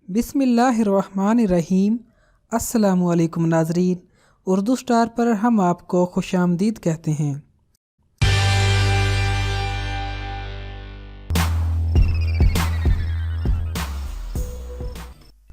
बिस्मिल्लाहिर्रहमानिर्रहीम। अस्सलामुअलैकुम नाज़रीन, उर्दू स्टार पर हम आपको खुशामदीद कहते हैं।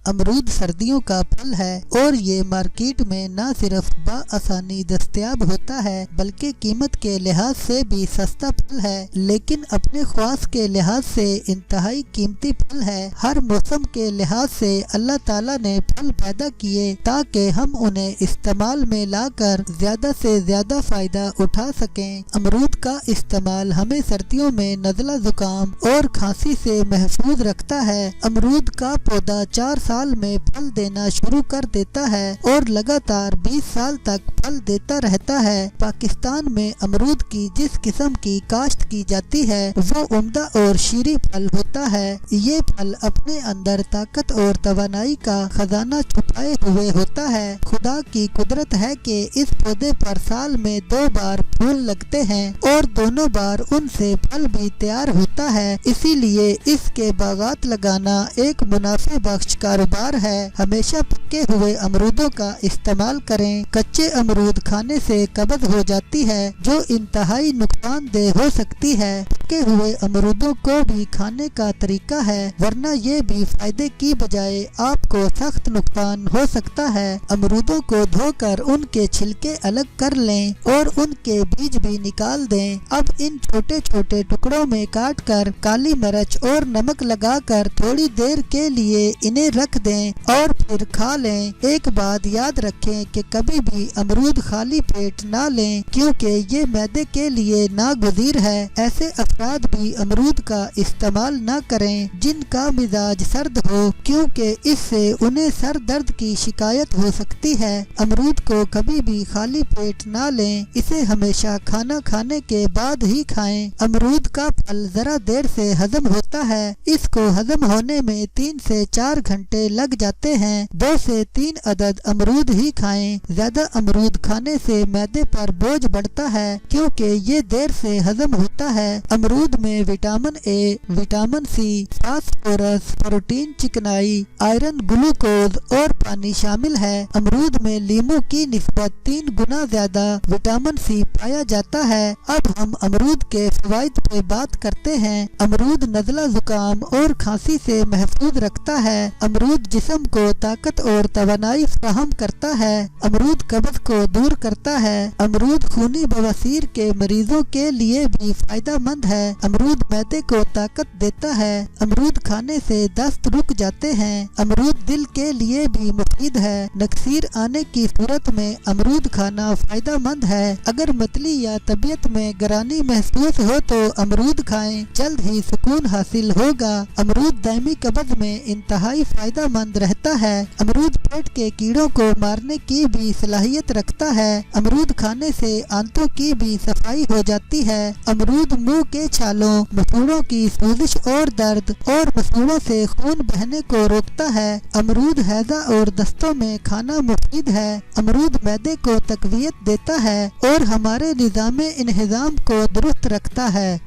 अमरूद सर्दियों का फल है और ये मार्केट में न सिर्फ बआसानी दस्तयाब होता है बल्कि कीमत के लिहाज से भी सस्ता फल है, लेकिन अपने ख्वास के लिहाज से इंतहाई कीमती फल है। हर मौसम के लिहाज से अल्लाह ताला ने फल पैदा किए ताकि हम उन्हें इस्तेमाल में लाकर ज्यादा से ज्यादा फायदा उठा सकें। अमरूद का इस्तेमाल हमें सर्दियों में नज़ला जुकाम और खांसी से महफूज रखता है। अमरूद का पौधा 4 साल में फल देना शुरू कर देता है और लगातार 20 साल तक फल देता रहता है। पाकिस्तान में अमरूद की जिस किस्म की काश्त की जाती है वो उम्दा और शीरी फल होता है। ये फल अपने अंदर ताकत और तवानाई का खजाना छुपाए हुए होता है। खुदा की कुदरत है कि इस पौधे पर साल में 2 बार फूल लगते हैं और दोनों बार उनसे फल भी तैयार होता है, इसीलिए इसके बागात लगाना एक मुनाफे बख्श कारोबार है। हमेशा पके हुए अमरूदों का इस्तेमाल करें। कच्चे अमरूद खाने से कब्ज हो जाती है जो इंतहाई नुकसानदेह हो सकती है। पके हुए अमरूदों को भी खाने का तरीका है, वरना ये भी फायदे की बजाय आपको सख्त नुकसान हो सकता है। अमरूदों को धोकर उनके छिलके अलग कर लें और उनके बीज भी निकाल दें। अब इन छोटे छोटे टुकड़ों में काट कर काली मिर्च और नमक लगाकर थोड़ी देर के लिए इन्हें रख दें और फिर खा लें। एक बात याद रखें कि कभी भी अमरूद खाली पेट ना लें, क्योंकि ये मैदे के लिए नागुज़ीर है। ऐसे अफराद भी अमरूद का इस्तेमाल ना करें जिनका मिजाज सर्द हो, क्योंकि इससे उन्हें सर दर्द की शिकायत हो सकती है। अमरूद को कभी भी खाली पेट ना लें, इसे हमेशा खाना खाने के बाद ही खाएं। अमरूद का फल जरा देर से हजम होता है। इसको हजम होने में 3 से 4 घंटे लग जाते हैं। 2 से 3 अदद अमरूद ही खाएं। ज्यादा अमरूद खाने से मैदे पर बोझ बढ़ता है, क्योंकि ये देर से हजम होता है। अमरूद में vitamin A, vitamin C, phosphorus, protein, चिकनाई, आयरन, ग्लूकोज और पानी शामिल है। अमरूद में लीमू की निस्बत 3 गुना ज्यादा विटामिन सी पाया जाता है। अब हम अमरूद के फवाइद पे बात करते हैं। अमरूद नज़ला जुकाम और खांसी से महफूज रखता है। अमरूद जिस्म को ताकत और तवानाई फराहम करता है। अमरूद कब्ज को दूर करता है। अमरूद खूनी बवासीर के मरीजों के लिए भी फायदा मंद है। अमरूद मैदे को ताकत देता है। अमरूद खाने से दस्त रुक जाते हैं। अमरूद दिल के लिए भी मुफीद है। नक्सीर आने की सूरत में अमरूद खाना फायदा मंद है। अगर मतली या तबीयत में गरानी महसूस हो तो अमरूद खाएं, जल्द ही सुकून हासिल होगा। अमरूद दायमी कब्ज में इंतहाई फायदा मंद रहता है। अमरूद पेट के कीड़ों को मारने की भी सलाहियत रखता है। अमरूद खाने से आंतों की भी सफाई हो जाती है। अमरूद मुंह के छालों, मसूड़ों की सूजिश और दर्द और मसूड़ों से खून बहने को रोकता है। अमरूद हैजा और दस्तों में खाना मुफीद है। अमरूद मैदे को तकवीयत देता है और हमारे निज़ाम-ए-इंहिज़ाम को दुरुस्त रखता है।